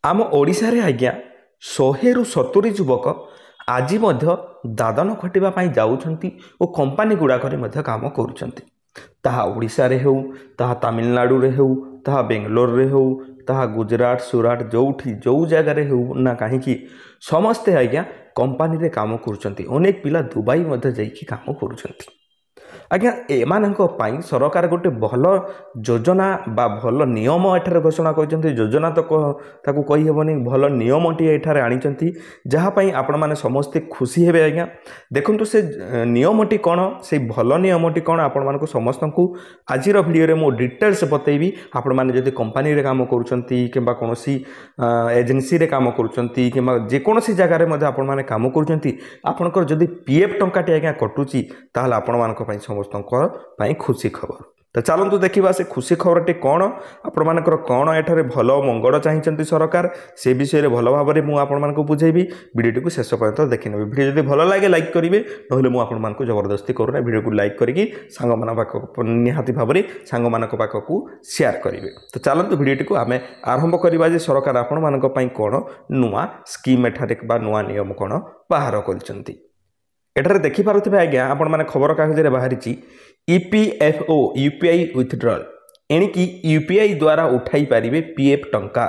आम ओडिशा रे आज्ञा 100 रु 70 युवक आज दादन खटिवाई जाऊँगी और कंपानी गुड़ाक काम करुँच ताहा ओडिशा रे हो ताहा तमिलनाडु रे हो ताहा बेंगलोर रे हो ताहा गुजरात सुराट जोठी जो जगार हो ना कहीं समस्ते आज्ञा कंपानी रे काम करुँच अनेक पिला दुबई जाइए काम करुँच आज्ञा एमानंको पाई सरकार गोटे भल योजना बा भल नियम एठारे घोषणा कर योजना तो ताकू कही हेबनी भल नियमटी एठारे आनिचंती जहाँपाई आपण माने समस्ते खुशी हेबे आज्ञा देखंतु से नियमटी कौन से भल नियमटी कौन आपण मानकु समस्तंकु आजिर भिडियो रे मो डिटेल्स बतैबी आपण माने जदि कंपनी रे काम करूचंती किंबा कोनोसी एजेंसी रे काम करूचंती किंबा जे कोनोसी जगह रे मध्ये आपण माने काम करूचंती आपनकर जदि पीएफ टंकाटी आज्ञा कटुची ताहाले आपण मानक पई समस्त खुशी खबर तो चलतु देखा से खुशी खबरटी कौन आपर कौन एठारे भल मंगल चाहिए सरकार से विषय में भल भाव में मुझे बुझेबी वीडियो को शेष पर्यंत देखने वीडियो जब भल लगे लाइक करेंगे ना आपको जबरदस्ती करूना वीडियो को लाइक करके सांग पाखक निहाती भाव में सांग मान पाखक शेयर करेंगे तो चलतु वीडियो को आम आरंभ करवा जे सरकार आपण मान कौन नुआ स्कीम एठारे नुआ नियम कौन बाहर कर एठारे देखिपे आज्ञा आपण मैंने खबर कागज बाहरी ईपीएफओ यूपीआई विथड्रॉल एणिकी यूपीआई द्वारा उठाई पारे पीएफ टंका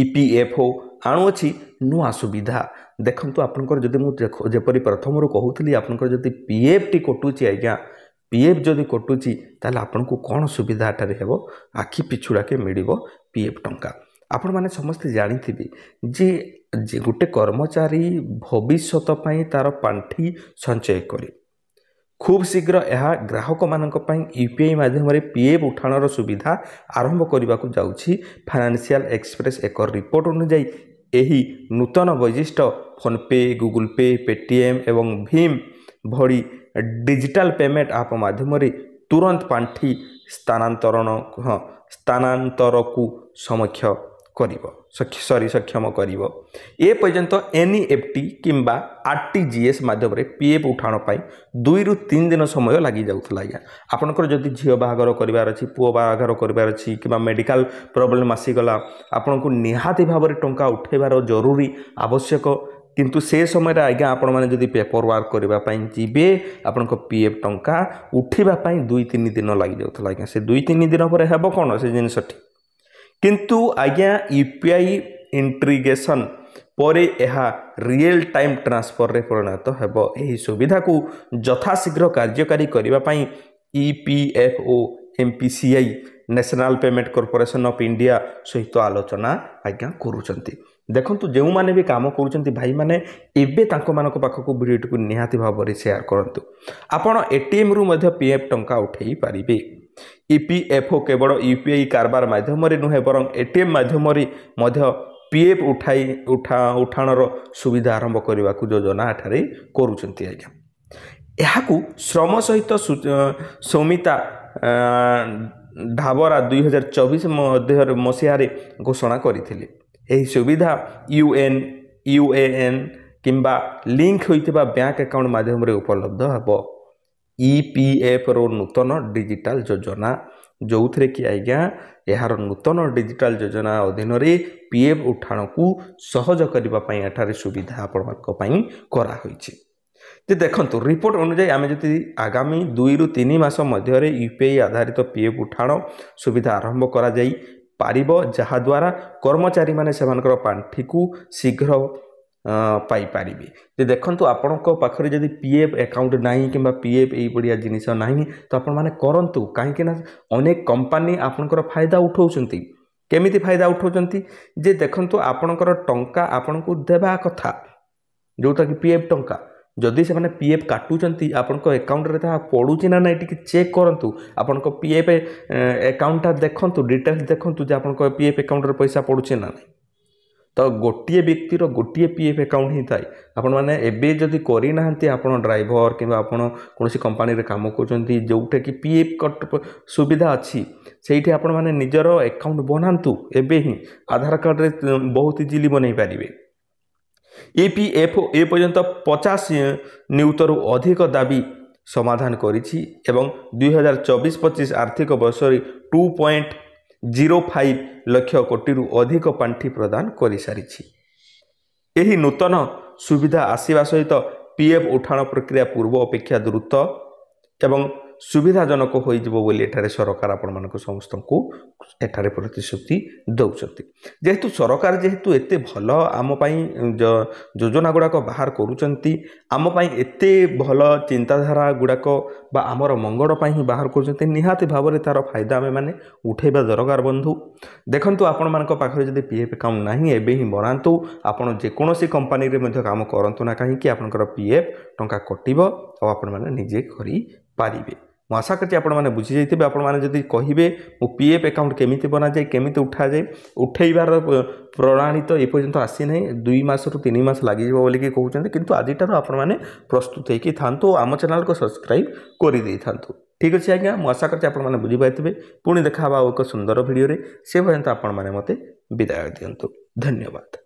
ईपीएफओ आणुअछि नुआ सुविधा देखंतु आपनकर जदि मु जेपरि प्रथम रो कहूतली आपनकर जदि पीएफ टी कटुछि आज्ञा पीएफ जदि कटुछि ताले आपनको कोन सुविधा एठारे हेबो आखि पिछुड़ा के मिलिबो पीएफ टंका आपण माने समस्त जानिथिबे जे गोटे कर्मचारी भविष्यत पई तार पांठी संचय करे खूब शीघ्र यह ग्राहक मानक पई यूपीआई माध्यम रे पीएफ उठाणर सुविधा आरंभ करने को जाउछि फाइनेंशियल एक्सप्रेस एक रिपोर्ट अनुଯାୟୀ एही नूतन वैशिष्ट्य फोनपे गूगल पे पेटीएम एवं भीम भड़ी डिजिटल पेमेंट आप माध्यम रे तुरंत पांठी स्थानांतर को सक्षम करिवो ए पर्यंत एनईएफटी किंबा आरटीजीएस माध्यम रे पीएफ उठाण पाई 2 रु 3 दिन समय लगी जाउथला आज्ञा आपनकर जदि झियो बाहागर करिवार अछि पुओ बाहागर करिवार अछि किंबा मेडिकल प्रॉब्लम आसी गला आपनकु निहाती भाव रे टंका उठेबार जरूरी आवश्यक किंतु से समय आज्ञा आपण माने जदि पेपर वर्क करबा पई जिबे आपनक पीएफ टंका उठिबा पई 2-3 दिन लगी जाउथला आज्ञा से 2-3 दिन पर हेबो कोन से जिनसठी किंतु आज्ञा यूपीआई इंट्रीगेशन पर यह रियल टाइम ट्रांसफर रे परिणत हेबो एही सुविधा को यथाशीघ्र कार्यकारी करबा पई EPFO MPCI national payment corporation of India सहित आलोचना आज्ञा करूचंती देखंतु जेउ माने भी काम करूचंती भाई माने एबे तांको मानको पाखको वीडियो को निहाती भाव रे शेयर करंतु आपण एटीएम रु मध्ये पीएफ टंका उठेई पारिबे ईपीएफओ केवल यूपीआई कारबार माध्यम नुहे बर एटीएम माध्यम पीएफ उठाणर सुविधा आरंभ करने को योजना एठारे करुचंती आज्ञा यहाकू श्रम सहित सौमिता ढाबरा 2024 मसीह घोषणा करथिले एही सुविधा यूएएन किंबा लिंक होइतिबा बैंक अकाउंट माध्यम रे उपलब्ध हबो ईपीएफ रो नूतन डिजिटल योजना जो थे कि आज्ञा यार नूतन डिजिटल योजना अधीन रे पीएफ उठाण को सहज करने एठारे सुविधा आपण देखंतु रिपोर्ट अनुଯାୟୀ आम जदि आगामी 2 रु 3 मास मध्य यूपीआई आधारित पीएफ उठाण सुविधा आरंभ करा जाई पारिबो जहा द्वारा कर्मचारी माने सेमानकर पांठी को शीघ्र पाई पारिबे देखंतु आपनक पाखरे जदि पीएफ अकाउंट नाही किंबा पीएफ एई बढ़िया जिनिस नाही तो आपण माने करंतु काहे ना अनेक कंपनी आपनकर फायदा उठाउछंती केमिति फायदा उठाउछंती जे देखंतु आपनकर टंका आपनको देबा कथा जोटा कि पीएफ टंका जदि से माने पीएफ काटुचंती आपनक अकाउंट रे ता पडुची ना नै टिके चेक करंतु आपनक पीएफ अकाउंट देखंतु डिटेल्स देखंतु जे आपनक पीएफ अकाउंट रे पैसा पडुची ना नै तो गोटे व्यक्तिर गोटे पीएफ अकाउंट ही थाए आपण मैंने एबे जदि करी नाहंती आपण ड्राइवर किंबा आपण कोनोसी कंपनी रे काम करचंती जोटे कि पीएफ कट सुविधा अच्छी सेठी आपण माने निजर अकाउंट बनांतु एबे ही आधार कार्ड रे बहुत इजीली बनै पारिबे ईपीएफओ ए पर्यंत 50 नियुतरु अधिक दाबी समाधान करिछि एवं 2024-25 आर्थिक वर्ष 2.1 05 ଲକ୍ଷ କୋଟିରୁ ଅଧିକ ପାଣ୍ଠି ପ୍ରଦାନ କରିସାରିଛି। ଏହି ନୂତନ ସୁବିଧା ଆସିବା ସହିତ PF ଉଠାଣ ପ୍ରକ୍ରିୟା ପୂର୍ବ ଅପେକ୍ଷା ଦ୍ରୁତ ଏବଂ ସୁବିଧାଜନକ ହୋଇଯିବ ବୋଲି ଏଠାରେ ସରକାର ଆପଣମାନଙ୍କୁ ସମସ୍ତଙ୍କୁ ଏଠାରେ ପ୍ରତିଶ୍ରୁତି ଦେଉଛନ୍ତି। ଯେହେତୁ ସରକାର ଏତେ ଭଲ ଆମ ପାଇଁ ଯୋଜନା ଗୁଡ଼ାକ ବାହାର କରୁଛନ୍ତି, ଆମ ପାଇଁ ଏତେ ଭଲ ଚିନ୍ତାଧାରା ଗୁଡ଼ାକ ବା ଆମର ମଙ୍ଗଳ ପାଇଁ ହିଁ ବାହାର କରୁଛନ୍ତି, ନିହାତି ଭାବରେ ତା'ର ଫାଇଦା ଆମେମାନେ ଉଠାଇବା ଦରକାର ବନ୍ଧୁ। ଦେଖନ୍ତୁ ଆପଣମାନଙ୍କ ପାଖରେ ଯଦି PF ଆକାଉଣ୍ଟ ନାହିଁ ଏବେ ହିଁ ବନାନ୍ତୁ। ଆପଣ ଯେକୌଣସି କମ୍ପାନୀରେ ମଧ୍ୟ କାମ କରନ୍ତୁ ନା କାହିଁକି ଆପଣଙ୍କର PF ଟଙ୍କା କଟିବ ଆଉ ଆପଣମାନେ ନିଜେ କରିପାରିବେ। ମୁଁ ଆଶା କରୁଛି ଆପଣମାନେ ବୁଝିଯାଇଥିବେ। ଆପଣମାନେ ଯଦି କହିବେ ମୁଁ PF ଆକାଉଣ୍ଟ କେମିତି ବନାଯାଏ, କେମିତି ଉଠାଯାଏ, ଉଠାଇବାର ପ୍ରଣାଳୀ ତ ଏପର୍ଯ୍ୟନ୍ତ ଆସିନାହିଁ, 2 ମାସରୁ 3 ମାସ ଲାଗିଯିବ ବୋଲିକି କହୁଛନ୍ତି, କିନ୍ତୁ ଆଜିଠାରୁ ଆପଣମାନେ ପ୍ରସ୍ତୁତ ହେଇକି ଥାନ୍ତୁ, ଆମ ଚ୍ୟାନେଲକୁ ସବସ୍କ୍ରାଇବ୍ କରିଦେଇଥାନ୍ତୁ। ଠିକ୍ ଅଛି ଆଜ୍ଞା, ମୁଁ ଆଶା କରୁଛି ଆପଣମାନେ ବୁଝିପାରିଥିବେ। ପୁଣି ଦେଖା ହେବା ଆଉ ଏକ ସୁନ୍ଦର ଭିଡ଼ିଓରେ। ସେ ପର୍ଯ୍ୟନ୍ତ ଆପଣମାନେ ମୋତେ ବିଦାୟ ଦିଅନ୍ତୁ। ଧନ୍ୟବାଦ।